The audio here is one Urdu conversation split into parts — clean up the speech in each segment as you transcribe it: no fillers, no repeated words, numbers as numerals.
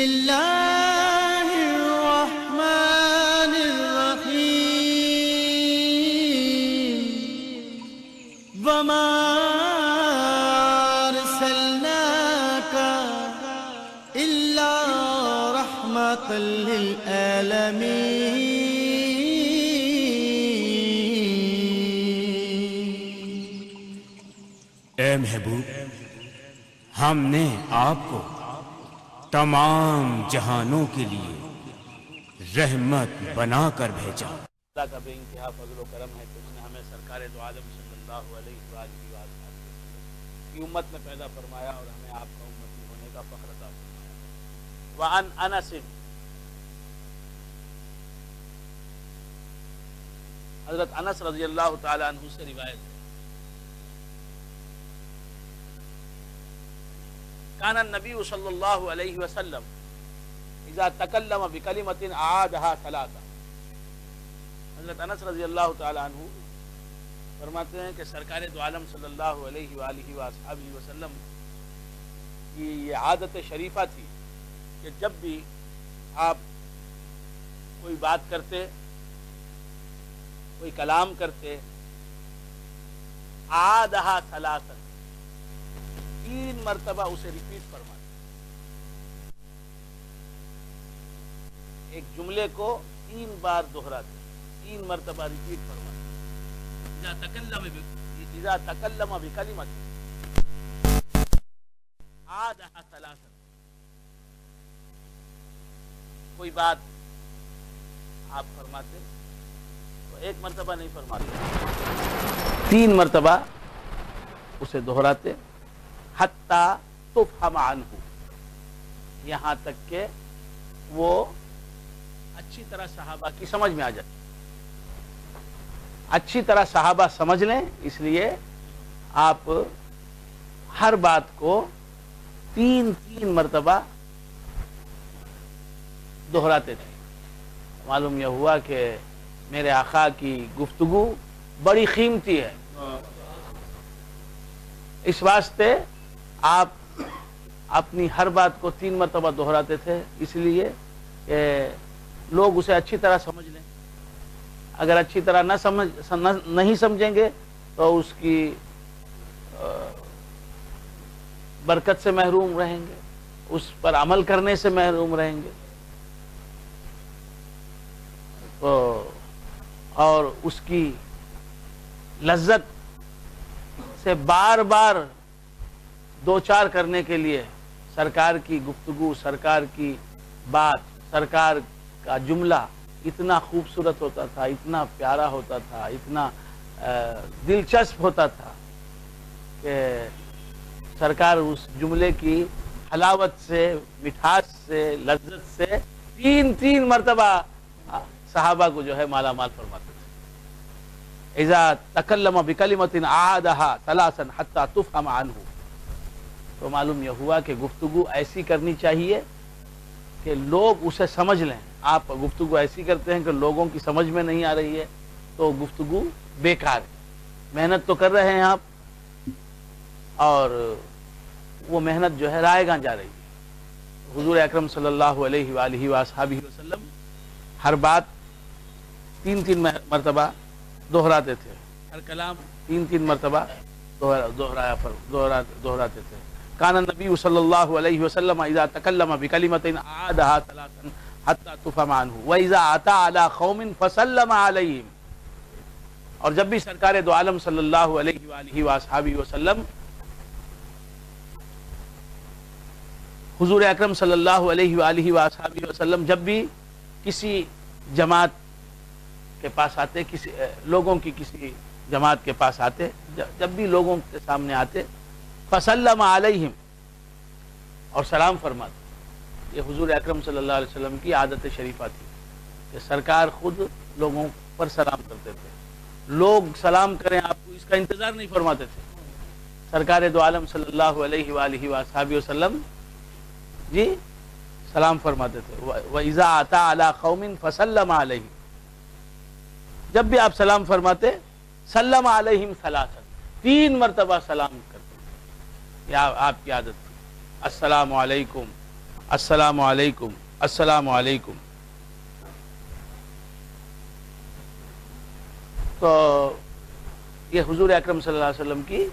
اللہ الرحمن الرحیم وما ارسلناک الا رحمۃ للعالمین۔ اے محبوب، ہم نے آپ کو تمام جہانوں کے لیے رحمت بنا کر بھیجا۔ اللہ کا بے انتہا فضل و کرم ہے کہ اس نے ہمیں سرکار دو عالم صلی اللہ علیہ وآلہ وسلم کی امت میں پیدا فرمایا اور ہمیں آپ کا امتی ہونے کا فخر عطا فرمایا۔ وعن انس، حضرت انس رضی اللہ تعالی عنہ سے روایت ہے، کان النبی صلی اللہ علیہ وسلم اذا تکلم بکلمۃ اعادها ثلاثا۔ حضرت انس رضی اللہ تعالی عنہ فرماتے ہیں کہ سرکار دو عالم صلی اللہ علیہ وآلہ وسلم کی یہ عادت شریفہ تھی کہ جب بھی آپ کوئی بات کرتے، کوئی کلام کرتے، اعادها ثلاثا، 3 مرتبہ اسے ریپیٹ فرماتے، ایک جملے کو 3 بار دہراتے، 3 مرتبہ ریپیٹ فرماتے۔ اذا تکلم بکلمۃ اعادها ثلاثا، کوئی بات آپ فرماتے تو 1 مرتبہ نہیں فرماتے، 3 مرتبہ اسے دہراتے، حتی تفہم عنہ، یہاں تک کہ وہ اچھی طرح صحابہ کی سمجھ میں آ جائے، اچھی طرح صحابہ سمجھ لیں، اس لیے آپ ہر بات کو 3 مرتبہ دہراتے تھے۔ معلوم یہ ہوا کہ میرے آقا کی گفتگو بڑی قیمتی ہے، اس واسطے آپ اپنی ہر بات کو 3 مرتبہ دہراتے تھے، اس لیے کہ لوگ اسے اچھی طرح سمجھ لیں۔ اگر اچھی طرح نہیں سمجھیں گے تو اس کی برکت سے محروم رہیں گے، اس پر عمل کرنے سے محروم رہیں گے، اور اس کی لذت سے بار بار دو چار کرنے کے لیے سرکار کی گفتگو، سرکار کی بات، سرکار کا جملہ اتنا خوبصورت ہوتا تھا، اتنا پیارا ہوتا تھا، اتنا دلچسپ ہوتا تھا کہ سرکار اس جملے کی حلاوت سے، مٹھاس سے، لذت سے 3 مرتبہ صحابہ کو جو ہے مالا مال فرماتے تھے۔ اذا تکلم بکلمۃ اعادها ثلاثا حتی تفہم عنہ، تو معلوم یہ ہوا کہ گفتگو ایسی کرنی چاہیے کہ لوگ اسے سمجھ لیں۔ آپ گفتگو ایسی کرتے ہیں کہ لوگوں کی سمجھ میں نہیں آ رہی ہے تو گفتگو بیکار ہے۔ محنت تو کر رہے ہیں آپ، اور وہ محنت جو ہے رائے گاں جا رہی ہے۔ حضور اکرم صلی اللہ علیہ وآلہ وسلم ہر بات 3 مرتبہ دہراتے تھے، ہر کلام 3 مرتبہ دہراتے تھے۔ کان النبی صلی اللہ علیہ وسلم اذا تکلم بکلمۃ اعادها ثلاثا حتی تفہم عنہ واذا اتى على قوم فسلم علیہم، اور جب بھی سرکار دو عالم صلی اللہ علیہ وآلہ وسلم حضور اکرم صلی اللہ علیہ وآلہ وسلم جب بھی کسی جماعت کے پاس آتے، کسی لوگوں کی کسی جماعت کے پاس آتے، جب بھی لوگوں کے سامنے آتے، فسلم علیہم، اور سلام فرماتے۔ یہ حضور اکرم صلی اللہ علیہ وسلم کی عادت شریفہ تھی کہ سرکار خود لوگوں پر سلام کرتے تھے، لوگ سلام کریں آپ کو اس کا انتظار نہیں فرماتے تھے۔ سرکار دو عالم صلی اللہ علیہ وآلہ وسلم جی سلام فرماتے تھے۔ وَإِذَا أَتَى عَلَى قَوْمٍ فَسَلَّمَ عَلَيْهِمْ، جب بھی آپ سلام فرماتے سلم علیہم ثلاثا، 3 مرتبہ سلام کرتے، یہ آپ کی عادت تھی۔ السلام علیکم، السلام علیکم، السلام علیکم. تو یہ حضور اکرم صلی اللہ علیہ وسلم کی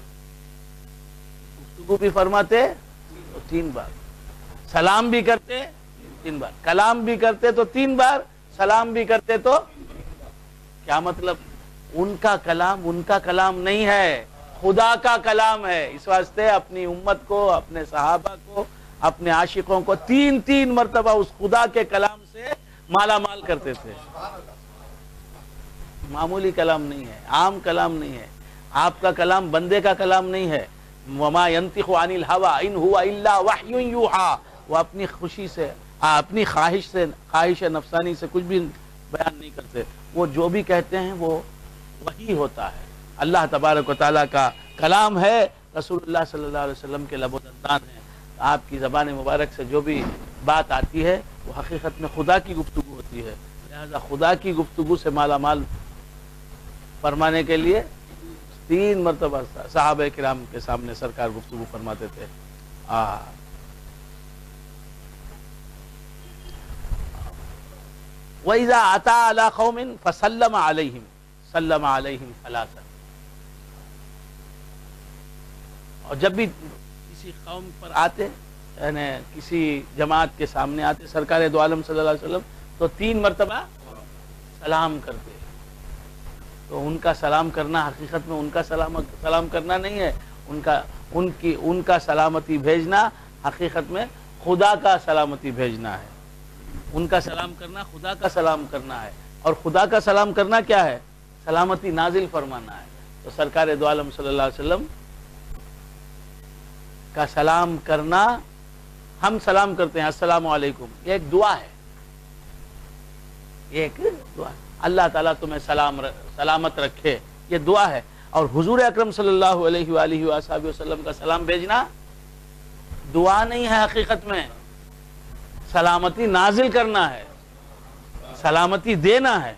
گفتگو بھی فرماتے تو 3 بار، سلام بھی کرتے 3 بار، کلام بھی کرتے تو 3 بار، سلام بھی کرتے تو کیا مطلب؟ ان کا کلام نہیں ہے، خدا کا کلام ہے. اس واسطے اپنی امت کو، اپنے صحابہ کو، اپنے عاشقوں کو 3 مرتبہ اس خدا کے کلام سے مالا مال کرتے تھے. معمولی کلام نہیں ہے، عام کلام نہیں ہے. آپ کا کلام بندے کا کلام نہیں ہے. وما ينطق عن الهوى ان هو الا وحی یوحى. وہ اپنی خوشی سے، اپنی خواہش نفسانی سے کچھ بھی بیان نہیں کرتے. وہ جو بھی کہتے ہیں وہ وحی ہوتا ہے، اللہ تبارک و تعالیٰ کا کلام ہے. رسول اللہ صلی اللہ علیہ وسلم کے لب و دندان ہیں. آپ کی زبان مبارک سے جو بھی بات آتی ہے وہ حقیقت میں خدا کی گفتگو ہوتی ہے. لہذا خدا کی گفتگو سے مالا مال فرمانے کے لیے 3 مرتبہ صحابہ کرام کے سامنے سرکار گفتگو فرماتے تھے. وَإِذَا أَتَى عَلَى قَوْمٍ فَسَلَّمَ عَلَيْهِمْ سَلَّمَ عَلَيْهِمْ ثَلَاثًا. اور جب بھی کسی قوم پر آتے، یعنی کسی جماعت کے سامنے آتے سرکار دو عالم صلی اللہ علیہ وسلم، تو 3 مرتبہ سلام کرتے. تو ان کا سلام کرنا حقیقت میں ان کا سلام کرنا نہیں ہے، ان کا سلامتی بھیجنا حقیقت میں خدا کا سلامتی بھیجنا ہے. ان کا سلام کرنا خدا کا سلام کرنا ہے. اور خدا کا سلام کرنا کیا ہے؟ سلامتی نازل فرمانا ہے. تو سرکار دو عالم صلی اللہ علیہ وسلم کا سلام کرنا، ہم سلام کرتے ہیں السلام علیکم، یہ ایک دعا ہے، یہ ایک دعا ہے. اللہ تعالیٰ تمہیں سلامت رکھے، یہ دعا ہے. اور حضور اکرم صلی اللہ علیہ وآلہ وآلہ وسلم کا سلام بھیجنا دعا نہیں ہے، حقیقت میں سلامتی نازل کرنا ہے، سلامتی دینا ہے.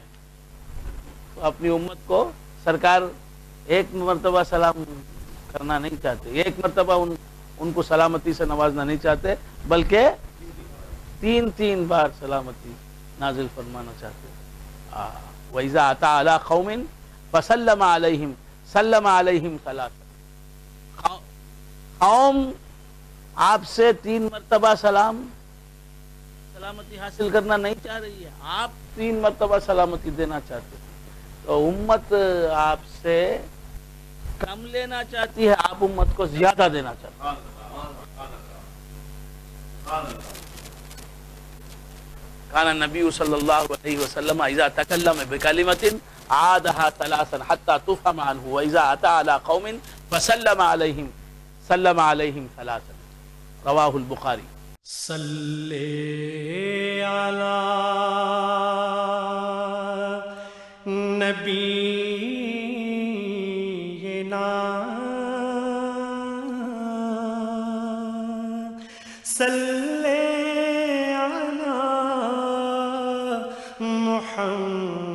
تو اپنی امت کو سرکار 1 مرتبہ سلام کرنا نہیں چاہتے، 1 مرتبہ ان کو سلامتی سے نوازنا نہیں چاہتے، بلکہ 3 بار سلامتی نازل فرمانا چاہتے. وَإِذَا أَتَى عَلَى قَوْمٍ فَسَلَّمَ عَلَيْهِمْ سَلَّمَ عَلَيْهِمْ ثَلَاثًا. قوم آپ سے 3 مرتبہ سلامتی حاصل کرنا نہیں چاہ رہی ہے، آپ 3 مرتبہ سلامتی دینا چاہتے ہیں. تو امت آپ سے کم لینا چاہتی ہے، آپ امت کو زیادہ دینا چاہتے ہیں. کان النبی صلی اللہ علیہ وسلم اذا تکلم بکلمۃ عادها 3 حتى تفهم عنه واذا اتى على قوم فسلم عليهم سلم عليهم 3. رواہ البخاری. صلی علی نبینا صلی علی محمد